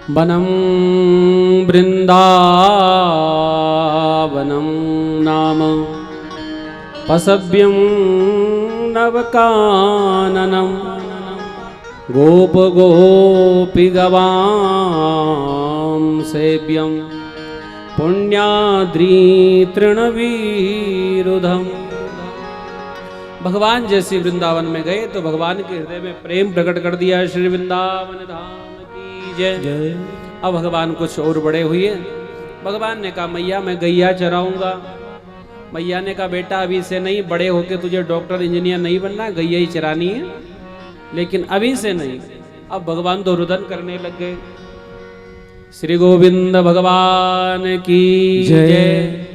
वनं वृन्दावनं नाम पसव्यं नवकाननं गोपगोपिगवां सेव्यं पुण्याद्रितृणवीरुधम्। भगवान जैसे वृंदावन में गए तो भगवान के हृदय में प्रेम प्रकट कर दिया। श्री वृंदावन धाम की जय। अब भगवान कुछ और बड़े हुए। भगवान ने कहा मैया मैं गैया चराऊंगा। मैया ने कहा बेटा अभी से नहीं, बड़े होके तुझे डॉक्टर इंजीनियर नहीं बनना, गैया ही चरानी है, लेकिन अभी से नहीं। अब भगवान तो रुदन करने लग गए। श्री गोविंद भगवान की जय।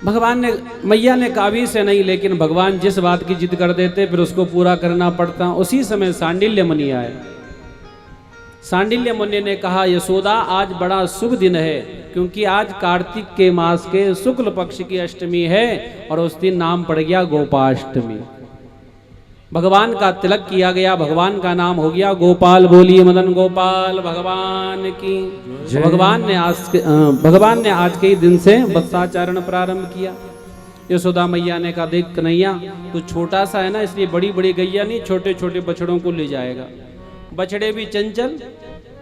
भगवान ने मैया ने कावी से नहीं, लेकिन भगवान जिस बात की जिद कर देते फिर उसको पूरा करना पड़ता। उसी समय सांडिल्य मुनि आए। सांडिल्य मुनि ने कहा यशोदा आज बड़ा शुभ दिन है, क्योंकि आज कार्तिक के मास के शुक्ल पक्ष की अष्टमी है और उस दिन नाम पड़ गया गोपाष्टमी। भगवान का तिलक किया गया, भगवान का नाम हो गया गोपाल। बोलिए मदन गोपाल भगवान की। भगवान ने आज के ही दिन से वत्साचरण प्रारंभ किया। यशोदा मैया ने कहा देख कन्हैया तू छोटा सा है ना, इसलिए बड़ी बड़ी गैया नहीं, छोटे छोटे बछड़ों को ले जाएगा। बछड़े भी चंचल,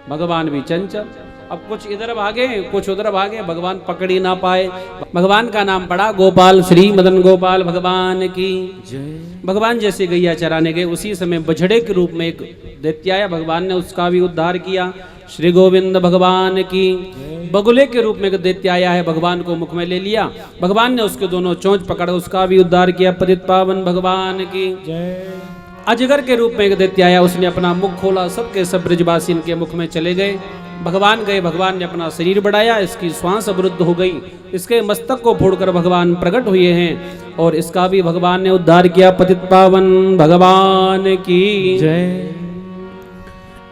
भगवान भी चंचल। अब कुछ इधर भागे कुछ उधर भागे, भगवान पकड़ ही ना पाए। भगवान का नाम पड़ा गोपाल। श्री मदन गोपाल भगवान की जय। भगवान जैसे गैया चराने गए, उसी समय बछड़े के रूप में एक दैत्य आया। भगवान ने उसका भी उद्धार किया। श्री गोविंद भगवान की। बगुले के रूप में एक दैत्य आया है, भगवान को मुख में ले लिया। भगवान ने उसके दोनों चोंच पकड़ उसका भी उद्धार किया। पतित पावन भगवान की जय। अजगर के रूप में एक दैत्य आया, उसने अपना मुख खोला, सबके सब ब्रजवासी इनके मुख में चले गए। भगवान गए, भगवान ने अपना शरीर बढ़ाया, इसकी श्वास अवरुद्ध हो गई, इसके मस्तक को फोड़कर भगवान प्रकट हुए हैं और इसका भी भगवान ने उद्धार किया। पतित पावन भगवान की जय।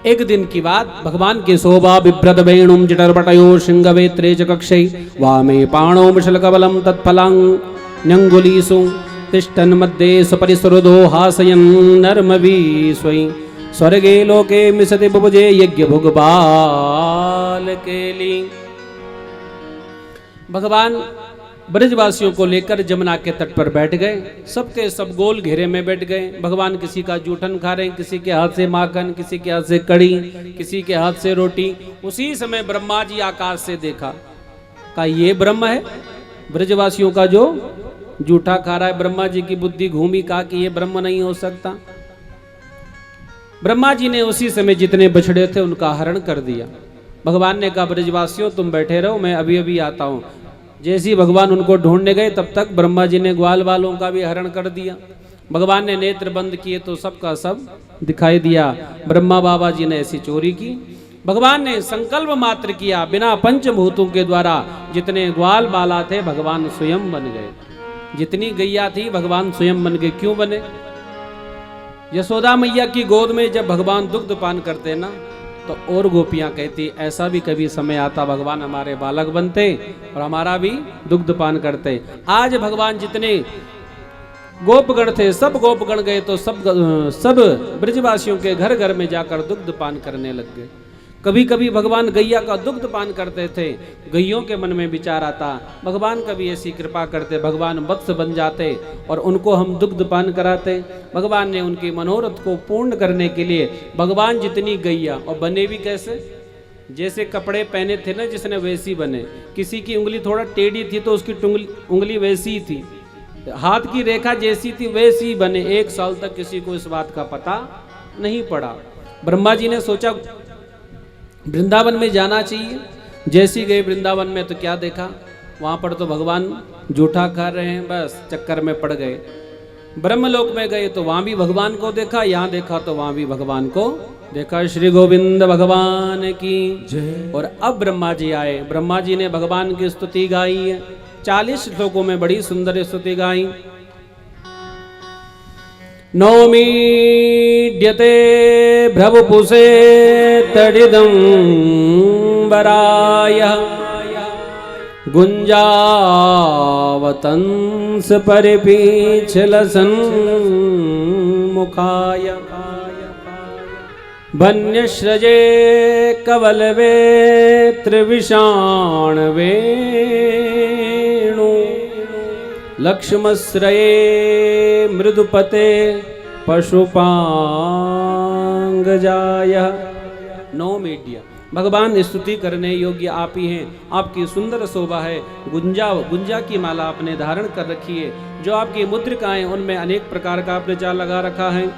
एक दिन की बात, भगवान के शोभा बिभ्रत वेणुम जटरपटयो श्रृंगवेत्रे च कक्षै वामे पाणौ विशलकबलं तत्फलान्यंगुलीषु तिष्ठन् मध्ये सपरिसुहृदो हासयन् नर्मवीश्वै स्वर्गे लोके मिसति बुभुजे यज्ञ भुगबाल केली। भगवान ब्रजवासियों को लेकर जमुना के तट पर बैठ गए। सबके सब गोल घेरे में बैठ गए। भगवान किसी का जूठन खा रहे हैं, किसी के हाथ से माखन, किसी के हाथ से कड़ी, किसी के हाथ से रोटी। उसी समय ब्रह्मा जी आकाश से देखा, कहा ये ब्रह्म है ब्रजवासियों का जो जूठा खा रहा है। ब्रह्मा जी की बुद्धि घूमी, कहा कि ये ब्रह्म नहीं हो सकता। ब्रह्मा जी ने उसी समय जितने बछड़े थे उनका हरण कर दिया। भगवान ने कहा ब्रजवासियों तुम बैठे रहो, मैं अभी अभी आता हूं। जैसे ही भगवान उनको ढूंढने गए तब तक ब्रह्मा जी ने ग्वाल वालों का भी हरण कर दिया। भगवान ने नेत्र बंद किए तो सबका सब दिखाई दिया। ब्रह्मा बाबा जी ने ऐसी चोरी की। भगवान ने संकल्प मात्र किया, बिना पंचभूतों के द्वारा जितने ग्वाल बाला थे भगवान स्वयं बन गए। जितनी गैया थी भगवान स्वयं बन गए। क्यों बने? यशोदा मैया की गोद में जब भगवान दुग्ध पान करते ना, तो और गोपियां कहती ऐसा भी कभी समय आता भगवान हमारे बालक बनते और हमारा भी दुग्ध पान करते। आज भगवान जितने गोपगण थे सब गोपगण गए तो सब ब्रजवासियों के घर घर में जाकर दुग्ध पान करने लग गए। कभी कभी भगवान गैया का दुग्ध पान करते थे। गैयों के मन में विचार आता भगवान कभी ऐसी कृपा करते, भगवान वत्स बन जाते और उनको हम दुग्ध पान कराते। भगवान ने उनके मनोरथ को पूर्ण करने के लिए भगवान जितनी गैया, और बने भी कैसे, जैसे कपड़े पहने थे ना जिसने वैसी बने। किसी की उंगली थोड़ा टेढ़ी थी तो उसकी उंगली वैसी ही थी, हाथ की रेखा जैसी थी वैसी बने। 1 साल तक किसी को इस बात का पता नहीं पड़ा। ब्रह्मा जी ने सोचा वृंदावन में जाना चाहिए। जैसे गए वृंदावन में तो क्या देखा, वहाँ पर तो भगवान जूठा खा रहे हैं, बस चक्कर में पड़ गए। ब्रह्मलोक में गए तो वहाँ भी भगवान को देखा, यहाँ देखा तो वहाँ भी भगवान को देखा। श्री गोविंद भगवान की जय। और अब ब्रह्मा जी आए। ब्रह्मा जी ने भगवान की स्तुति गाई है। 40 श्लोकों में बड़ी सुंदर स्तुति गाई। नौमीड्यते भ्रवपुषे तडिदंबराय गुंजावतंस परिपीच्छलसन्मुखाय वन्यश्रजे कवलवे त्रिविषाण वेणु लक्ष्मश्रये मृदुपते पशुपांगजाय। नो मीडिया। भगवान स्तुति करने योग्य आप ही हैं, आपकी सुंदर शोभा है। गुंजा की माला आपने धारण कर रखी है। जो आपकी मुद्रिकाएं उनमें अनेक प्रकार का आपने जाल लगा रखा है।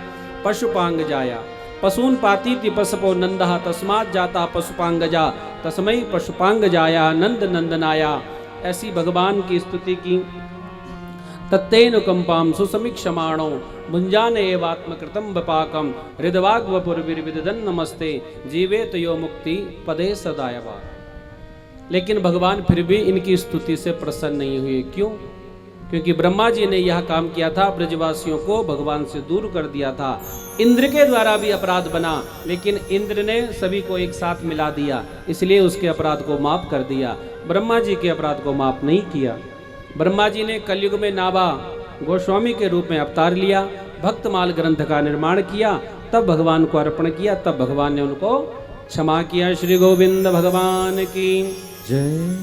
पशुपांगजाया पशून पातीति पशुपो नंदः तस्मात् जाता पशुपांगजा तस्मै पशुपांगजाया नंद नंदनाया। ऐसी भगवान की स्तुति की। तत्तेनुकंपाम सुसमीक्षमाणो भुंजाने एवात्मकृतम वपाकम हृदवाग्वपुरविर्विदधन् नमस्ते जीवेत यो मुक्ति पदे सदायवा। लेकिन भगवान फिर भी इनकी स्तुति से प्रसन्न नहीं हुए। क्यों? क्योंकि ब्रह्मा जी ने यह काम किया था, ब्रजवासियों को भगवान से दूर कर दिया था। इंद्र के द्वारा भी अपराध बना, लेकिन इंद्र ने सभी को एक साथ मिला दिया, इसलिए उसके अपराध को माफ कर दिया। ब्रह्मा जी के अपराध को माफ नहीं किया। ब्रह्मा जी ने कलयुग में नाभा गोस्वामी के रूप में अवतार लिया, भक्तमाल ग्रंथ का निर्माण किया, तब भगवान को अर्पण किया, तब भगवान ने उनको क्षमा किया। श्री गोविंद भगवान की जय।